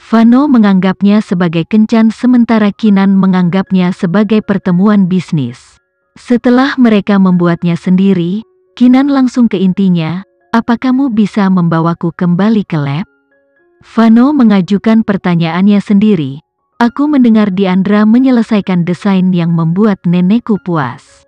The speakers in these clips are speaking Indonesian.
Vano menganggapnya sebagai kencan sementara Kinan menganggapnya sebagai pertemuan bisnis. Setelah mereka membuatnya sendiri, Kinan langsung ke intinya, "Apa kamu bisa membawaku kembali ke lab?" Vano mengajukan pertanyaannya sendiri. "Aku mendengar Diandra menyelesaikan desain yang membuat nenekku puas.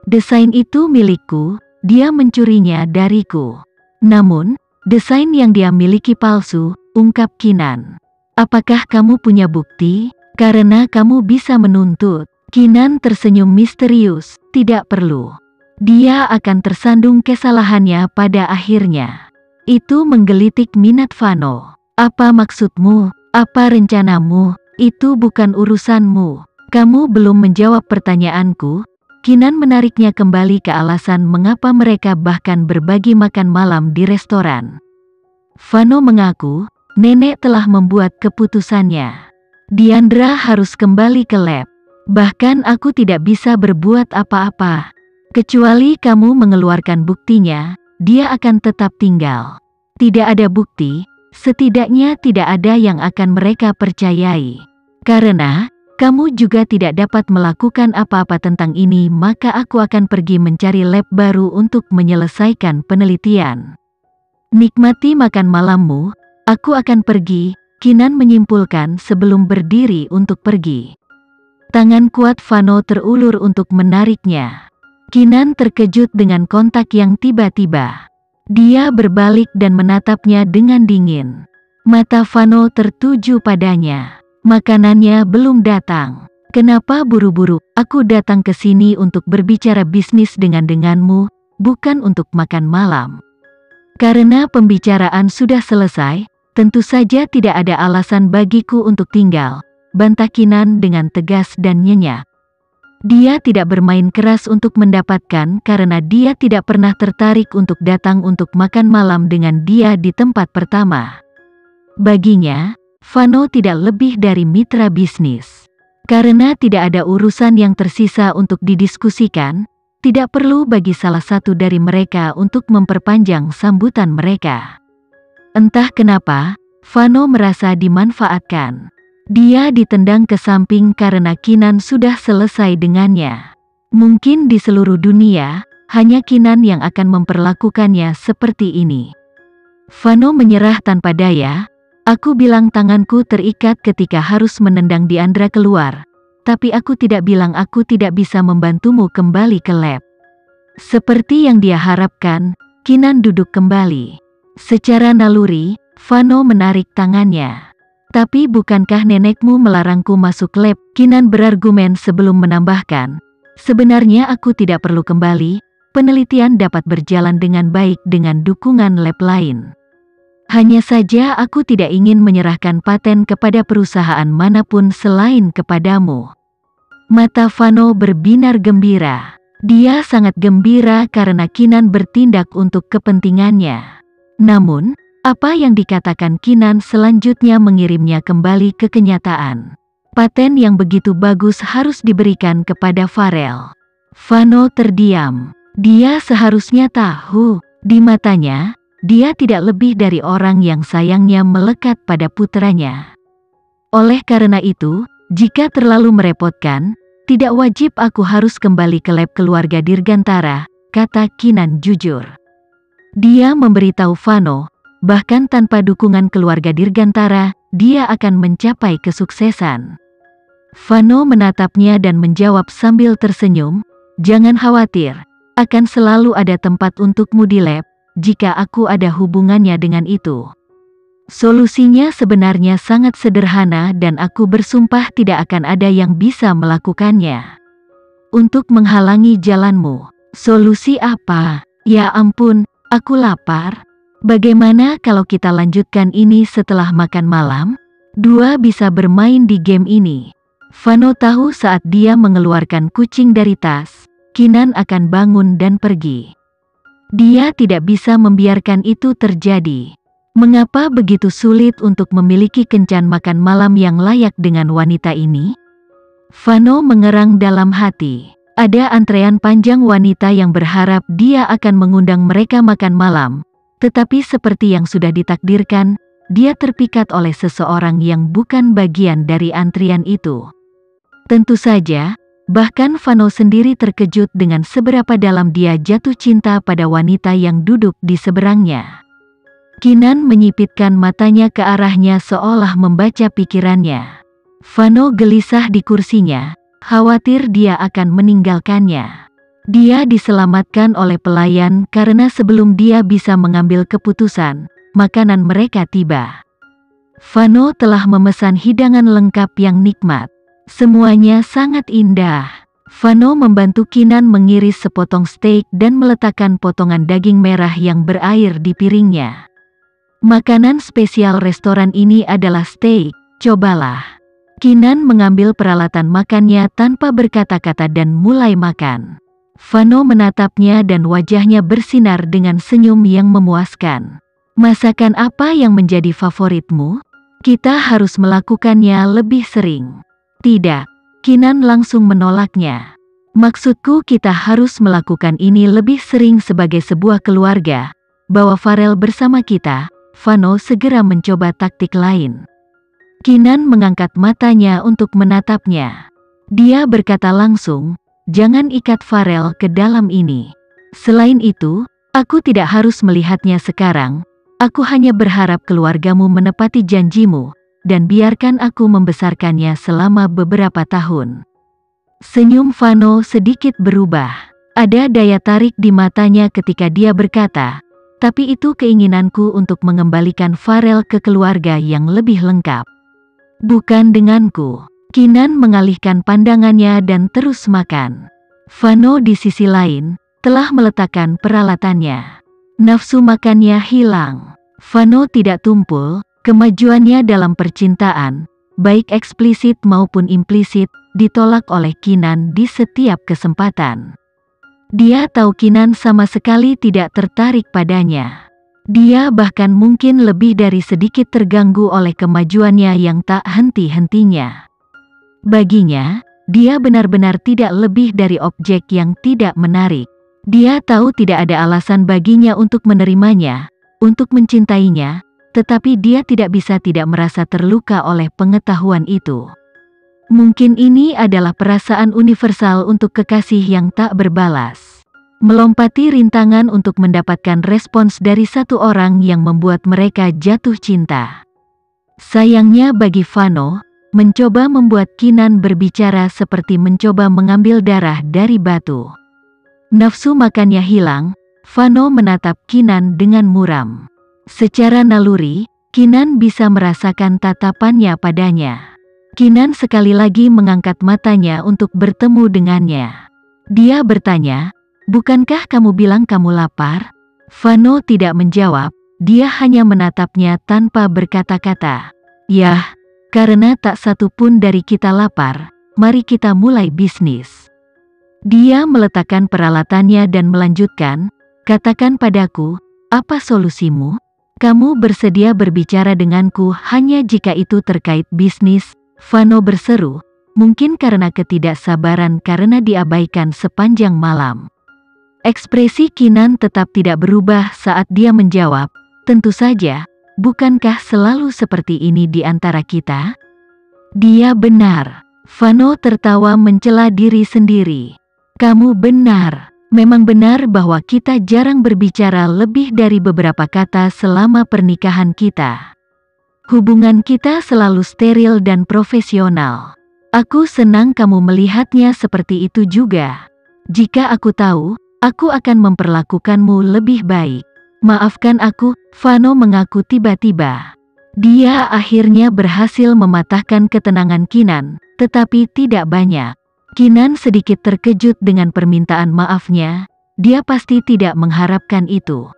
Desain itu milikku, dia mencurinya dariku. Namun, desain yang dia miliki palsu," ungkap Kinan. "Apakah kamu punya bukti? Karena kamu bisa menuntut." Kinan tersenyum misterius, "Tidak perlu. Dia akan tersandung kesalahannya pada akhirnya." Itu menggelitik minat Vano. "Apa maksudmu? Apa rencanamu? Itu bukan urusanmu. Kamu belum menjawab pertanyaanku." Kinan menariknya kembali ke alasan mengapa mereka bahkan berbagi makan malam di restoran. Vano mengaku, "Nenek telah membuat keputusannya. Diandra harus kembali ke lab. Bahkan aku tidak bisa berbuat apa-apa. Kecuali kamu mengeluarkan buktinya, dia akan tetap tinggal. Tidak ada bukti, setidaknya tidak ada yang akan mereka percayai. Karena kamu juga tidak dapat melakukan apa-apa tentang ini, maka aku akan pergi mencari lab baru untuk menyelesaikan penelitian. Nikmati makan malammu, aku akan pergi." Kinan menyimpulkan sebelum berdiri untuk pergi. Tangan kuat Vano terulur untuk menariknya. Kinan terkejut dengan kontak yang tiba-tiba. Dia berbalik dan menatapnya dengan dingin. Mata Vano tertuju padanya. "Makanannya belum datang. Kenapa buru-buru?" "Aku datang ke sini untuk berbicara bisnis denganmu, bukan untuk makan malam. Karena pembicaraan sudah selesai, tentu saja tidak ada alasan bagiku untuk tinggal," bantah Kinan dengan tegas dan nyenyak. Dia tidak bermain keras untuk mendapatkan karena dia tidak pernah tertarik untuk datang untuk makan malam dengan dia di tempat pertama. Baginya, Vano tidak lebih dari mitra bisnis. Karena tidak ada urusan yang tersisa untuk didiskusikan, tidak perlu bagi salah satu dari mereka untuk memperpanjang sambutan mereka. Entah kenapa, Vano merasa dimanfaatkan. Dia ditendang ke samping karena Kinan sudah selesai dengannya. Mungkin di seluruh dunia, hanya Kinan yang akan memperlakukannya seperti ini. Vano menyerah tanpa daya. "Aku bilang tanganku terikat ketika harus menendang Diandra keluar. Tapi aku tidak bilang aku tidak bisa membantumu kembali ke lab." Seperti yang dia harapkan, Kinan duduk kembali. Secara naluri, Vano menarik tangannya. "Tapi bukankah nenekmu melarangku masuk lab?" Kinan berargumen sebelum menambahkan, "Sebenarnya aku tidak perlu kembali, penelitian dapat berjalan dengan baik dengan dukungan lab lain. Hanya saja aku tidak ingin menyerahkan paten kepada perusahaan manapun selain kepadamu." Mata Vano berbinar gembira. Dia sangat gembira karena Kinan bertindak untuk kepentingannya. Namun, apa yang dikatakan Kinan selanjutnya mengirimnya kembali ke kenyataan. Paten yang begitu bagus harus diberikan kepada Farel. Vano terdiam. Dia seharusnya tahu, di matanya, dia tidak lebih dari orang yang sayangnya melekat pada putranya. Oleh karena itu, jika terlalu merepotkan, tidak wajib aku harus kembali ke lab keluarga Dirgantara, kata Kinan jujur. Dia memberitahu Vano, bahkan tanpa dukungan keluarga Dirgantara, dia akan mencapai kesuksesan. Vano menatapnya dan menjawab sambil tersenyum, "Jangan khawatir, akan selalu ada tempat untukmu di lab, jika aku ada hubungannya dengan itu. Solusinya sebenarnya sangat sederhana dan aku bersumpah tidak akan ada yang bisa melakukannya. Untuk menghalangi jalanmu." "Solusi apa? Ya ampun, aku lapar. Bagaimana kalau kita lanjutkan ini setelah makan malam? Dua bisa bermain di game ini." Vano tahu saat dia mengeluarkan kucing dari tas, Kinan akan bangun dan pergi. Dia tidak bisa membiarkan itu terjadi. Mengapa begitu sulit untuk memiliki kencan makan malam yang layak dengan wanita ini? Vano mengerang dalam hati. Ada antrean panjang wanita yang berharap dia akan mengundang mereka makan malam. Tetapi seperti yang sudah ditakdirkan, dia terpikat oleh seseorang yang bukan bagian dari antrian itu. Tentu saja, bahkan Vano sendiri terkejut dengan seberapa dalam dia jatuh cinta pada wanita yang duduk di seberangnya. Kinan menyipitkan matanya ke arahnya seolah membaca pikirannya. Vano gelisah di kursinya, khawatir dia akan meninggalkannya. Dia diselamatkan oleh pelayan karena sebelum dia bisa mengambil keputusan, makanan mereka tiba. Vano telah memesan hidangan lengkap yang nikmat. Semuanya sangat indah. Vano membantu Kinan mengiris sepotong steak dan meletakkan potongan daging merah yang berair di piringnya. Makanan spesial restoran ini adalah steak, cobalah. Kinan mengambil peralatan makannya tanpa berkata-kata dan mulai makan. Vano menatapnya dan wajahnya bersinar dengan senyum yang memuaskan. Masakan apa yang menjadi favoritmu? Kita harus melakukannya lebih sering. Tidak, Kinan langsung menolaknya. Maksudku kita harus melakukan ini lebih sering sebagai sebuah keluarga. Bawa Farel bersama kita. Vano segera mencoba taktik lain. Kinan mengangkat matanya untuk menatapnya. Dia berkata langsung, jangan ikat Farel ke dalam ini. Selain itu, aku tidak harus melihatnya sekarang. Aku hanya berharap keluargamu menepati janjimu, dan biarkan aku membesarkannya selama beberapa tahun. Senyum Vano sedikit berubah. Ada daya tarik di matanya ketika dia berkata, tapi itu keinginanku untuk mengembalikan Farel ke keluarga yang lebih lengkap. Bukan denganku. Kinan mengalihkan pandangannya dan terus makan. Vano di sisi lain, telah meletakkan peralatannya. Nafsu makannya hilang. Vano tidak tumpul. Kemajuannya dalam percintaan, baik eksplisit maupun implisit, ditolak oleh Kinan di setiap kesempatan. Dia tahu Kinan sama sekali tidak tertarik padanya. Dia bahkan mungkin lebih dari sedikit terganggu oleh kemajuannya yang tak henti-hentinya. Baginya, dia benar-benar tidak lebih dari objek yang tidak menarik. Dia tahu tidak ada alasan baginya untuk menerimanya, untuk mencintainya, tetapi dia tidak bisa tidak merasa terluka oleh pengetahuan itu. Mungkin ini adalah perasaan universal untuk kekasih yang tak berbalas. Melompati rintangan untuk mendapatkan respons dari satu orang yang membuat mereka jatuh cinta. Sayangnya bagi Vano, mencoba membuat Kinan berbicara seperti mencoba mengambil darah dari batu. Nafsu makannya hilang, Vano menatap Kinan dengan muram. Secara naluri, Kinan bisa merasakan tatapannya padanya. Kinan sekali lagi mengangkat matanya untuk bertemu dengannya. Dia bertanya, bukankah kamu bilang kamu lapar? Vano tidak menjawab, dia hanya menatapnya tanpa berkata-kata. Yah, karena tak satu pun dari kita lapar, mari kita mulai bisnis. Dia meletakkan peralatannya dan melanjutkan, katakan padaku, apa solusimu? Kamu bersedia berbicara denganku hanya jika itu terkait bisnis, Vano berseru, mungkin karena ketidaksabaran karena diabaikan sepanjang malam. Ekspresi Kinan tetap tidak berubah saat dia menjawab, tentu saja, bukankah selalu seperti ini di antara kita? Dia benar. Vano tertawa mencela diri sendiri. Kamu benar. Memang benar bahwa kita jarang berbicara lebih dari beberapa kata selama pernikahan kita. Hubungan kita selalu steril dan profesional. Aku senang kamu melihatnya seperti itu juga. Jika aku tahu, aku akan memperlakukanmu lebih baik. Maafkan aku, Vano mengaku tiba-tiba. Dia akhirnya berhasil mematahkan ketenangan Kinan, tetapi tidak banyak. Kinan sedikit terkejut dengan permintaan maafnya, dia pasti tidak mengharapkan itu.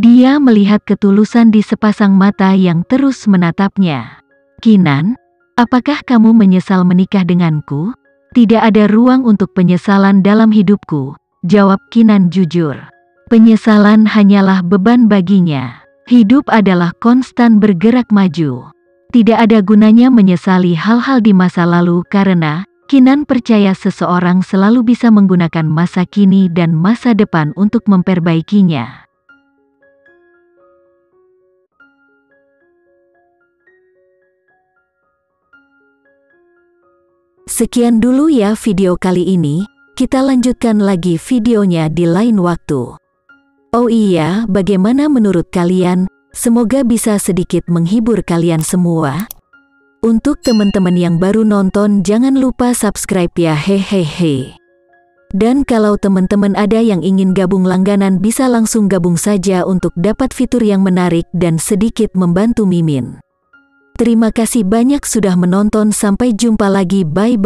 Dia melihat ketulusan di sepasang mata yang terus menatapnya. Kinan, apakah kamu menyesal menikah denganku? Tidak ada ruang untuk penyesalan dalam hidupku, jawab Kinan jujur. Penyesalan hanyalah beban baginya. Hidup adalah konstan bergerak maju. Tidak ada gunanya menyesali hal-hal di masa lalu karena Kinan percaya seseorang selalu bisa menggunakan masa kini dan masa depan untuk memperbaikinya. Sekian dulu ya video kali ini, kita lanjutkan lagi videonya di lain waktu. Oh iya, bagaimana menurut kalian? Semoga bisa sedikit menghibur kalian semua. Untuk teman-teman yang baru nonton, jangan lupa subscribe ya, hehehe. Dan kalau teman-teman ada yang ingin gabung langganan, bisa langsung gabung saja untuk dapat fitur yang menarik dan sedikit membantu Mimin. Terima kasih banyak sudah menonton, sampai jumpa lagi, bye.